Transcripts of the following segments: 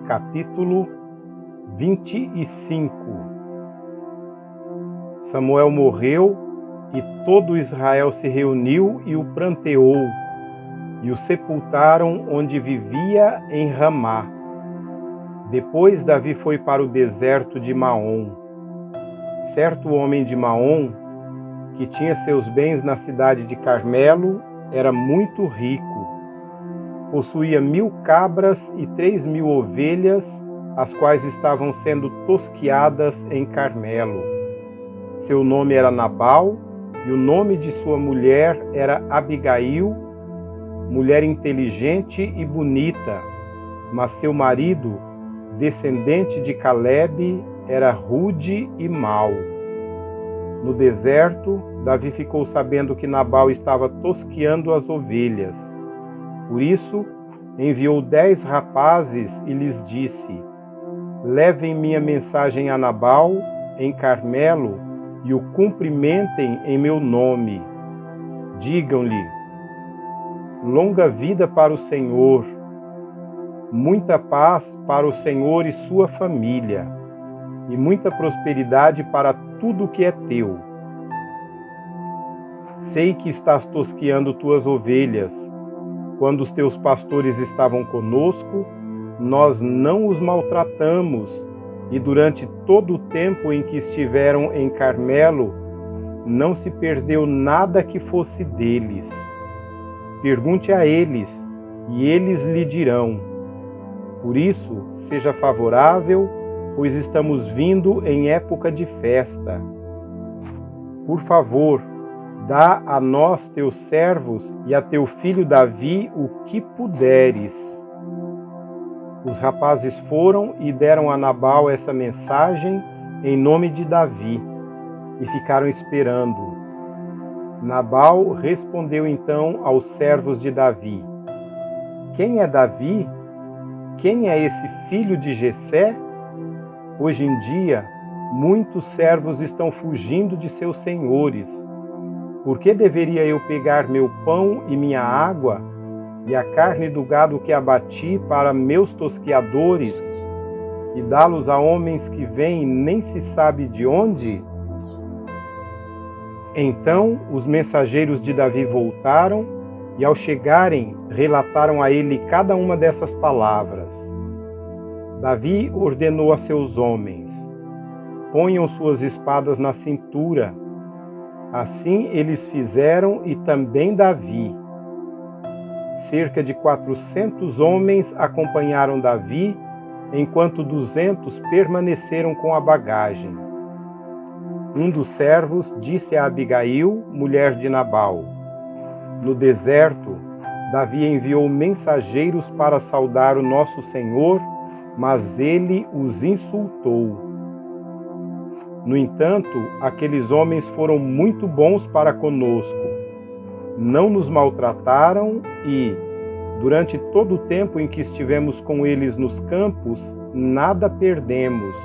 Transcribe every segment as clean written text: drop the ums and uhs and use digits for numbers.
Capítulo 25. Samuel morreu e todo Israel se reuniu e o pranteou, e o sepultaram onde vivia em Ramá. Depois Davi foi para o deserto de Maom. Certo homem de Maom, que tinha seus bens na cidade de Carmelo, era muito rico. Possuía 1000 cabras e 3000 ovelhas, as quais estavam sendo tosquiadas em Carmelo. Seu nome era Nabal, e o nome de sua mulher era Abigail, mulher inteligente e bonita, mas seu marido, descendente de Calebe, era rude e mau. No deserto, Davi ficou sabendo que Nabal estava tosquiando as ovelhas. Por isso, enviou 10 rapazes e lhes disse: levem minha mensagem a Nabal, em Carmelo, e o cumprimentem em meu nome. Digam-lhe: longa vida para o Senhor, muita paz para o Senhor e sua família, e muita prosperidade para tudo o que é teu. Sei que estás tosquiando tuas ovelhas. Quando os teus pastores estavam conosco, nós não os maltratamos, e durante todo o tempo em que estiveram em Carmelo, não se perdeu nada que fosse deles. Pergunte a eles, e eles lhe dirão. Por isso, seja favorável, pois estamos vindo em época de festa. Por favor, dá a nós, teus servos, e a teu filho Davi o que puderes. Os rapazes foram e deram a Nabal essa mensagem em nome de Davi, e ficaram esperando. Nabal respondeu então aos servos de Davi: quem é Davi? Quem é esse filho de Jessé? Hoje em dia, muitos servos estão fugindo de seus senhores. Por que deveria eu pegar meu pão e minha água e a carne do gado que abati para meus tosquiadores e dá-los a homens que vêm nem se sabe de onde? Então os mensageiros de Davi voltaram e, ao chegarem, relataram a ele cada uma dessas palavras. Davi ordenou a seus homens: ponham suas espadas na cintura. Assim eles fizeram, e também Davi. Cerca de 400 homens acompanharam Davi, enquanto 200 permaneceram com a bagagem. Um dos servos disse a Abigail, mulher de Nabal: no deserto, Davi enviou mensageiros para saudar o nosso Senhor, mas ele os insultou. No entanto, aqueles homens foram muito bons para conosco. Não nos maltrataram e, durante todo o tempo em que estivemos com eles nos campos, nada perdemos.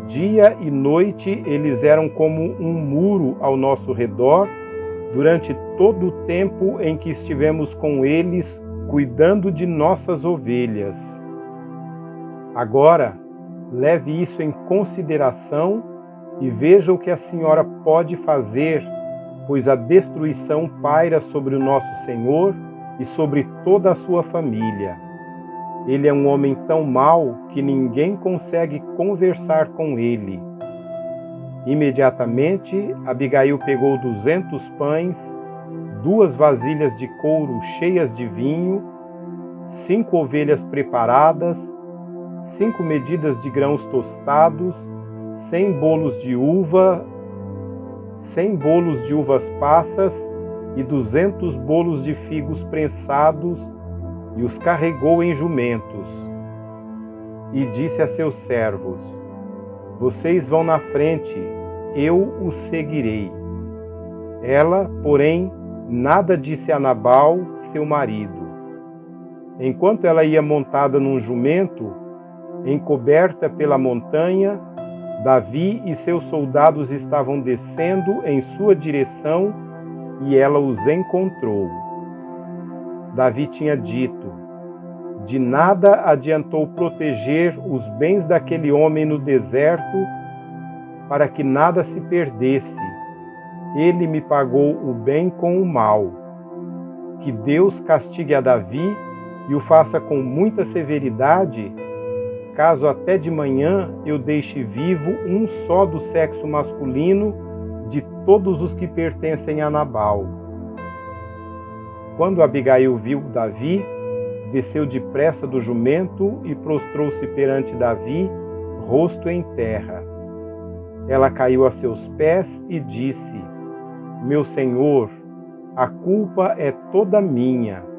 Dia e noite eles eram como um muro ao nosso redor, durante todo o tempo em que estivemos com eles, cuidando de nossas ovelhas. Agora, leve isso em consideração e veja o que a senhora pode fazer, pois a destruição paira sobre o nosso Senhor e sobre toda a sua família. Ele é um homem tão mau que ninguém consegue conversar com ele. Imediatamente, Abigail pegou 200 pães, 2 vasilhas de couro cheias de vinho, 5 ovelhas preparadas, 5 medidas de grãos tostados, 100 bolos de uva, 100 bolos de uvas passas e 200 bolos de figos prensados, e os carregou em jumentos. E disse a seus servos: vocês vão na frente, eu os seguirei. Ela, porém, nada disse a Nabal, seu marido. Enquanto ela ia montada num jumento, encoberta pela montanha, Davi e seus soldados estavam descendo em sua direção e ela os encontrou. Davi tinha dito: De nada adiantou proteger os bens daquele homem no deserto, para que nada se perdesse. Ele me pagou o bem com o mal. Que Deus castigue a Davi e o faça com muita severidade, caso até de manhã eu deixe vivo um só do sexo masculino de todos os que pertencem a Nabal. Quando Abigail viu Davi, desceu depressa do jumento e prostrou-se perante Davi, rosto em terra. Ela caiu a seus pés e disse: Meu senhor, a culpa é toda minha.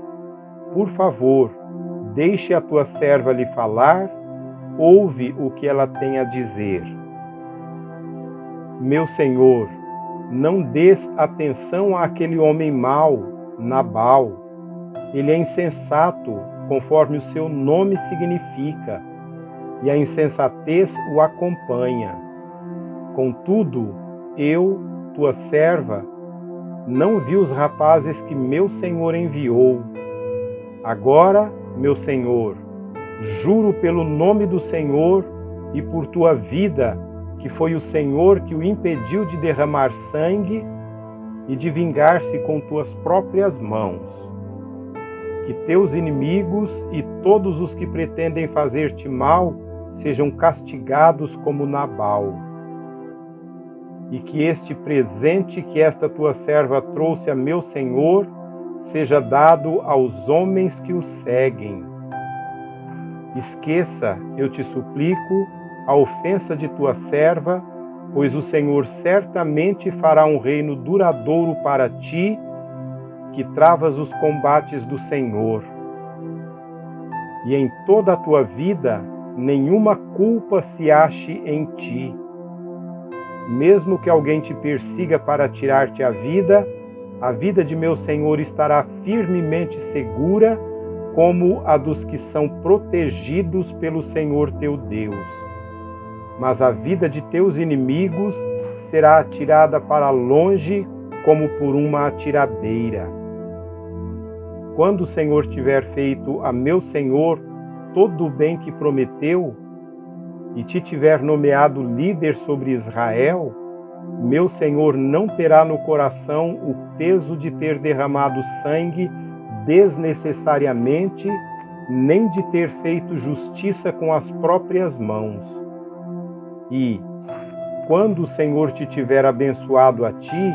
Por favor, deixe a tua serva lhe falar, ouve o que ela tem a dizer. Meu senhor, não dês atenção àquele homem mau, Nabal. Ele é insensato, conforme o seu nome significa, e a insensatez o acompanha. Contudo, eu, tua serva, não vi os rapazes que meu senhor enviou. Agora, meu senhor, juro pelo nome do Senhor e por tua vida, que foi o Senhor que o impediu de derramar sangue e de vingar-se com tuas próprias mãos. Que teus inimigos e todos os que pretendem fazer-te mal sejam castigados como Nabal. E que este presente que esta tua serva trouxe a meu senhor seja dado aos homens que o seguem. Esqueça, eu te suplico, a ofensa de tua serva, pois o Senhor certamente fará um reino duradouro para ti, que travas os combates do Senhor. E em toda a tua vida, nenhuma culpa se ache em ti. Mesmo que alguém te persiga para tirar-te a vida de meu Senhor estará firmemente segura, como a dos que são protegidos pelo Senhor teu Deus. Mas a vida de teus inimigos será atirada para longe, como por uma atiradeira. Quando o Senhor tiver feito a meu Senhor todo o bem que prometeu, e te tiver nomeado líder sobre Israel, meu Senhor não terá no coração o peso de ter derramado sangue desnecessariamente, nem de ter feito justiça com as próprias mãos. E, quando o Senhor te tiver abençoado a ti,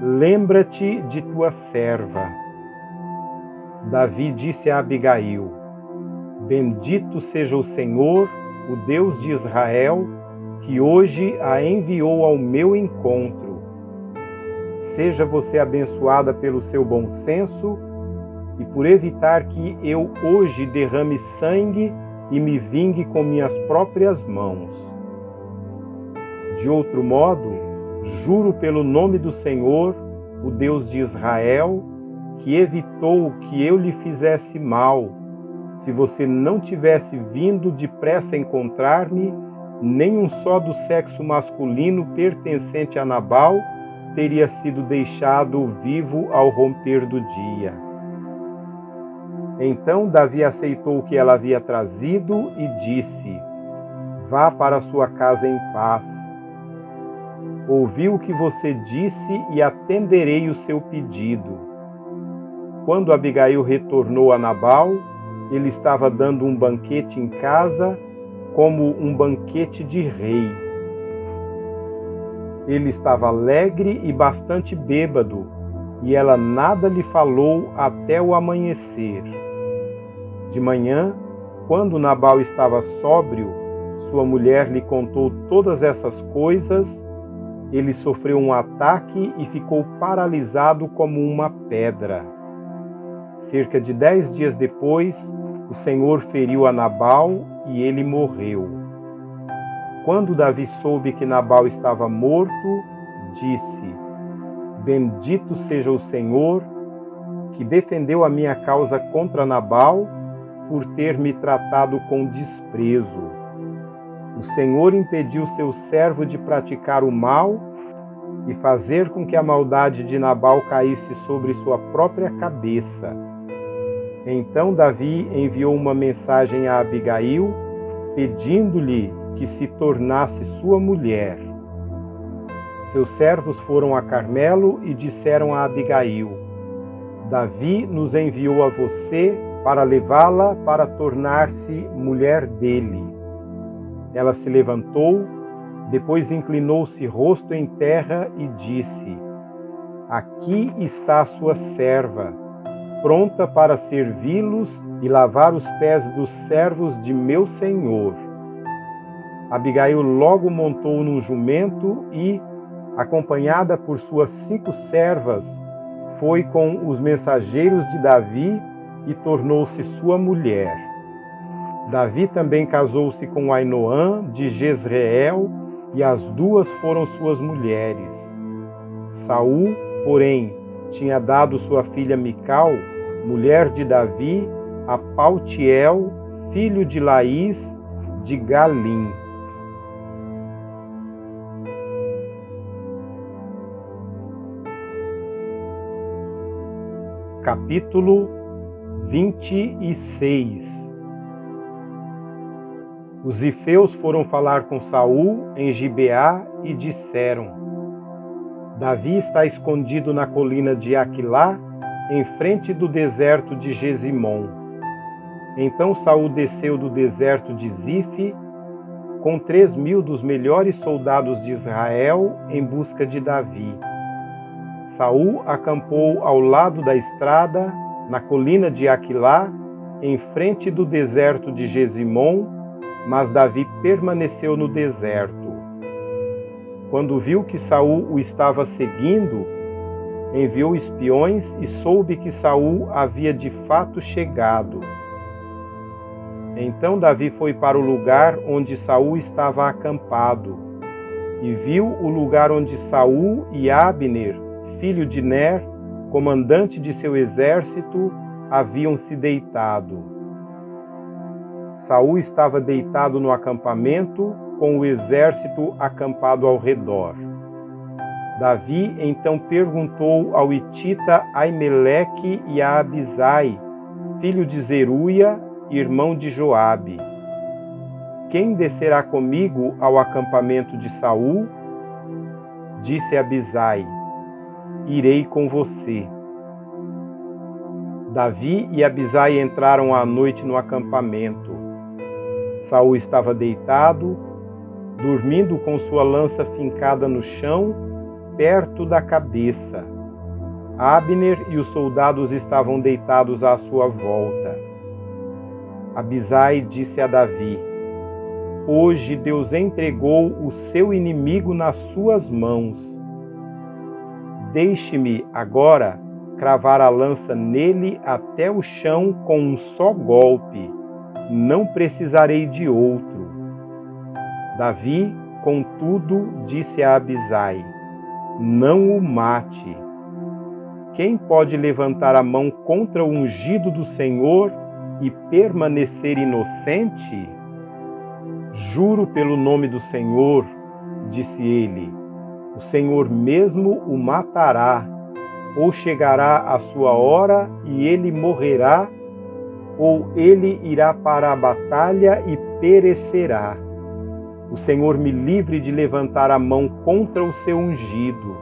lembra-te de tua serva. Davi disse a Abigail: Bendito seja o Senhor, o Deus de Israel, que hoje a enviou ao meu encontro. Seja você abençoada pelo seu bom senso e por evitar que eu hoje derrame sangue e me vingue com minhas próprias mãos. De outro modo, juro pelo nome do Senhor, o Deus de Israel, que evitou que eu lhe fizesse mal, se você não tivesse vindo depressa encontrar-me, nem um só do sexo masculino pertencente a Nabal teria sido deixado vivo ao romper do dia. Então Davi aceitou o que ela havia trazido e disse: Vá para sua casa em paz. Ouvi o que você disse e atenderei o seu pedido. Quando Abigail retornou a Nabal, ele estava dando um banquete em casa, como um banquete de rei. Ele estava alegre e bastante bêbado, e ela nada lhe falou até o amanhecer. De manhã, quando Nabal estava sóbrio, sua mulher lhe contou todas essas coisas. Ele sofreu um ataque e ficou paralisado como uma pedra. Cerca de 10 dias depois, o Senhor feriu a Nabal e ele morreu. Quando Davi soube que Nabal estava morto, disse: Bendito seja o Senhor, que defendeu a minha causa contra Nabal, por ter me tratado com desprezo. O Senhor impediu seu servo de praticar o mal e fazer com que a maldade de Nabal caísse sobre sua própria cabeça. Então Davi enviou uma mensagem a Abigail, pedindo-lhe que se tornasse sua mulher. Seus servos foram a Carmelo e disseram a Abigail: Davi nos enviou a você para levá-la para tornar-se mulher dele. Ela se levantou, depois inclinou-se rosto em terra e disse: Aqui está a sua serva, pronta para servi-los e lavar os pés dos servos de meu senhor. Abigail logo montou num jumento e, acompanhada por suas 5 servas, foi com os mensageiros de Davi e tornou-se sua mulher. Davi também casou-se com Ainoã de Jezreel e as 2 foram suas mulheres. Saul, porém, tinha dado sua filha Mical, mulher de Davi, a Paltiel, filho de Laís, de Galim. Capítulo 26. Os ifeus foram falar com Saul em Gibeá e disseram: Davi está escondido na colina de Aquilá, em frente do deserto de Gesimom. Então Saul desceu do deserto de Zife com 3.000 dos melhores soldados de Israel em busca de Davi. Saul acampou ao lado da estrada, na colina de Aquilá, em frente do deserto de Gesimom, mas Davi permaneceu no deserto. Quando viu que Saul o estava seguindo, enviou espiões e soube que Saul havia de fato chegado. Então Davi foi para o lugar onde Saul estava acampado, e viu o lugar onde Saul e Abner, filho de Ner, comandante de seu exército, haviam se deitado. Saul estava deitado no acampamento, com o exército acampado ao redor. Davi então perguntou ao hitita Aimeleque e a Abisai, filho de Zeruia, irmão de Joabe: Quem descerá comigo ao acampamento de Saul? Disse Abisai: Irei com você. Davi e Abisai entraram à noite no acampamento. Saul estava deitado, dormindo com sua lança fincada no chão, perto da cabeça. Abner e os soldados estavam deitados à sua volta. Abisai disse a Davi: Hoje Deus entregou o seu inimigo nas suas mãos. Deixe-me agora cravar a lança nele até o chão com um só golpe. Não precisarei de outro. Davi, contudo, disse a Abisai: Não o mate. Quem pode levantar a mão contra o ungido do Senhor e permanecer inocente? Juro pelo nome do Senhor, disse ele, o Senhor mesmo o matará, ou chegará a sua hora e ele morrerá, ou ele irá para a batalha e perecerá. O Senhor me livre de levantar a mão contra o seu ungido.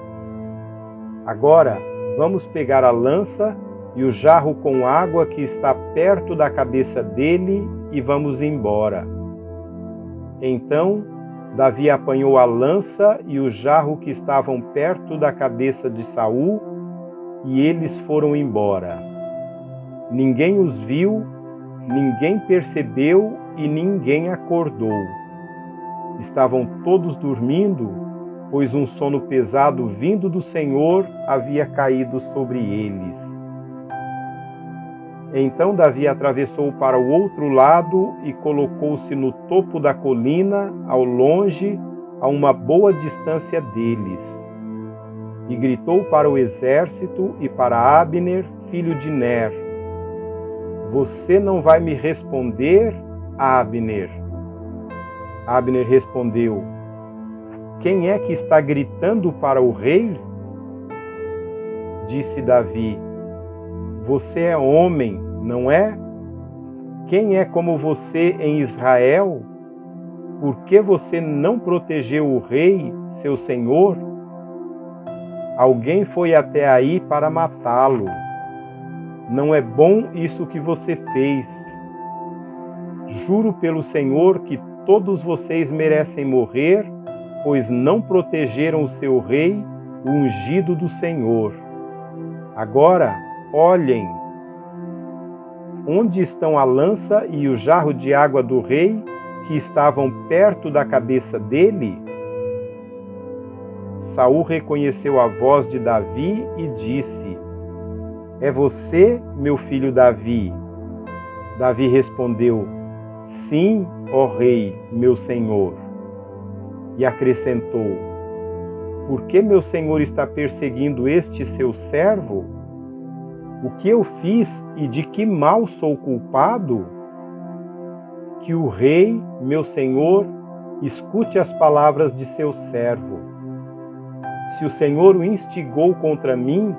Agora, vamos pegar a lança e o jarro com água que está perto da cabeça dele e vamos embora. Então, Davi apanhou a lança e o jarro que estavam perto da cabeça de Saul, e eles foram embora. Ninguém os viu, ninguém percebeu e ninguém acordou. Estavam todos dormindo, pois um sono pesado vindo do Senhor havia caído sobre eles. Então Davi atravessou para o outro lado e colocou-se no topo da colina, ao longe, a uma boa distância deles. E gritou para o exército e para Abner, filho de Ner: Você não vai me responder, Abner? Abner respondeu: Quem é que está gritando para o rei? Disse Davi: Você é homem, não é? Quem é como você em Israel? Por que você não protegeu o rei, seu senhor? Alguém foi até aí para matá-lo. Não é bom isso que você fez. Juro pelo Senhor que todos vocês merecem morrer, pois não protegeram o seu rei, o ungido do Senhor. Agora, olhem, onde estão a lança e o jarro de água do rei, que estavam perto da cabeça dele? Saul reconheceu a voz de Davi e disse: É você, meu filho Davi? Davi respondeu: Sim, ó rei, meu senhor. E acrescentou: Por que meu senhor está perseguindo este seu servo? O que eu fiz e de que mal sou culpado? Que o rei, meu senhor, escute as palavras de seu servo. Se o Senhor o instigou contra mim,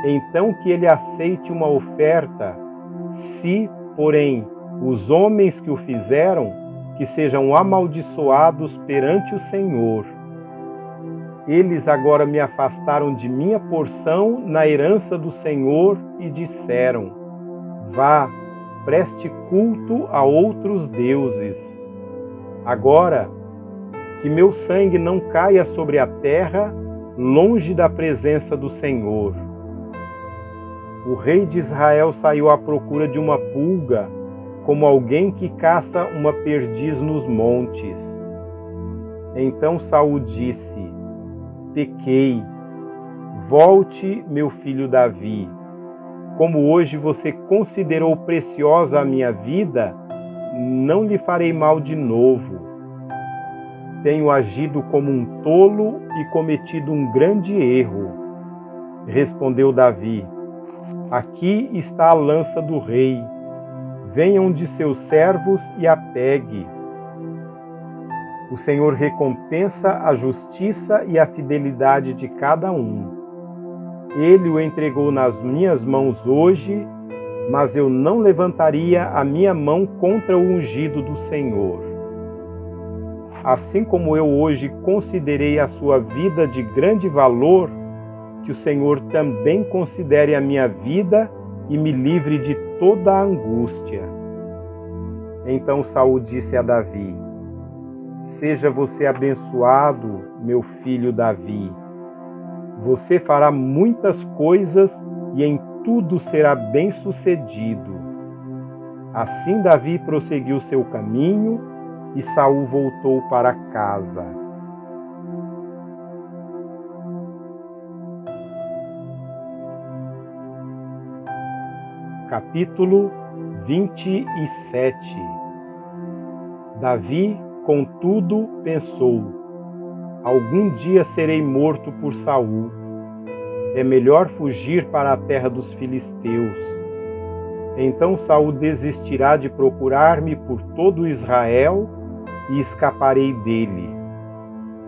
então que ele aceite uma oferta. Se, porém, os homens que o fizeram, que sejam amaldiçoados perante o Senhor. Eles agora me afastaram de minha porção na herança do Senhor e disseram: Vá, preste culto a outros deuses. Agora, que meu sangue não caia sobre a terra, longe da presença do Senhor. O rei de Israel saiu à procura de uma pulga, como alguém que caça uma perdiz nos montes. Então Saul disse: Pequei. Volte, meu filho Davi. Como hoje você considerou preciosa a minha vida, não lhe farei mal de novo. Tenho agido como um tolo e cometido um grande erro. Respondeu Davi: Aqui está a lança do rei. Venha um de seus servos e a pegue. O Senhor recompensa a justiça e a fidelidade de cada um. Ele o entregou nas minhas mãos hoje, mas eu não levantaria a minha mão contra o ungido do Senhor. Assim como eu hoje considerei a sua vida de grande valor, que o Senhor também considere a minha vida e me livre de toda a angústia. Então Saul disse a Davi: Seja você abençoado, meu filho Davi. Você fará muitas coisas e em tudo será bem-sucedido. Assim Davi prosseguiu seu caminho e Saul voltou para casa. Capítulo 27. Davi, contudo, pensou: Algum dia serei morto por Saul. É melhor fugir para a terra dos filisteus. Então Saul desistirá de procurar-me por todo Israel e escaparei dele.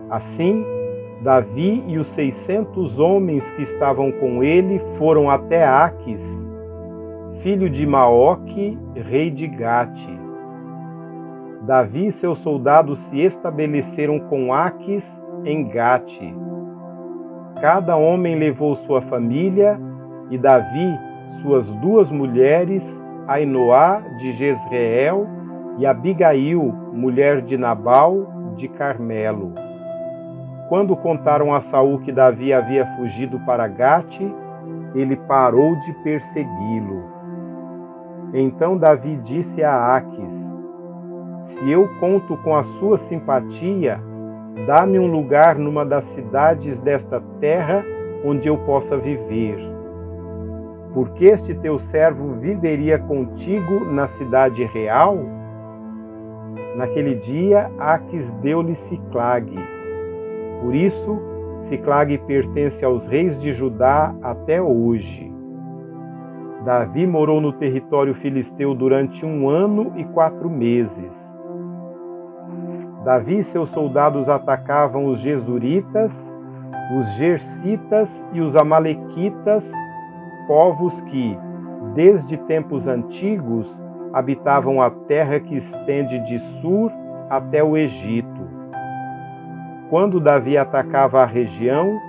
Assim, Davi e os 600 homens que estavam com ele foram até Aques, filho de Maoque, rei de Gate. Davi e seus soldados se estabeleceram com Aques em Gate. Cada homem levou sua família, e Davi suas 2 mulheres, Ainoá de Jezreel e Abigail, mulher de Nabal de Carmelo. Quando contaram a Saul que Davi havia fugido para Gate, ele parou de persegui-lo. Então Davi disse a Aques: Se eu conto com a sua simpatia, dá-me um lugar numa das cidades desta terra onde eu possa viver. Porque este teu servo viveria contigo na cidade real? Naquele dia, Aques deu-lhe Siclague. Por isso, Siclague pertence aos reis de Judá até hoje. Davi morou no território filisteu durante 1 ano e 4 meses. Davi e seus soldados atacavam os Gesuritas, os Gersitas e os Amalequitas, povos que, desde tempos antigos, habitavam a terra que estende de Sur até o Egito. Quando Davi atacava a região,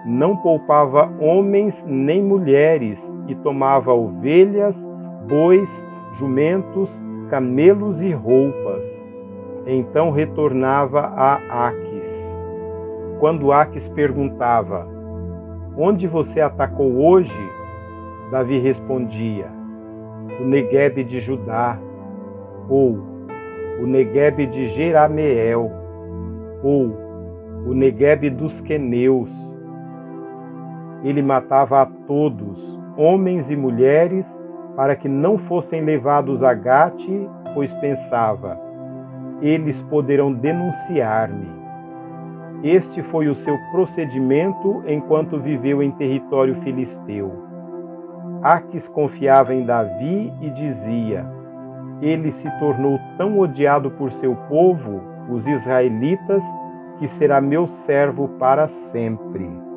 não poupava homens nem mulheres e tomava ovelhas, bois, jumentos, camelos e roupas. Então retornava a Aquis. Quando Aquis perguntava: "Onde você atacou hoje?", Davi respondia: "O Neguebe de Judá", ou "O Neguebe de Jerameel", ou "O Neguebe dos queneus". Ele matava a todos, homens e mulheres, para que não fossem levados a Gate, pois pensava: eles poderão denunciar-me. Este foi o seu procedimento enquanto viveu em território filisteu. Aquis confiava em Davi e dizia: ele se tornou tão odiado por seu povo, os israelitas, que será meu servo para sempre.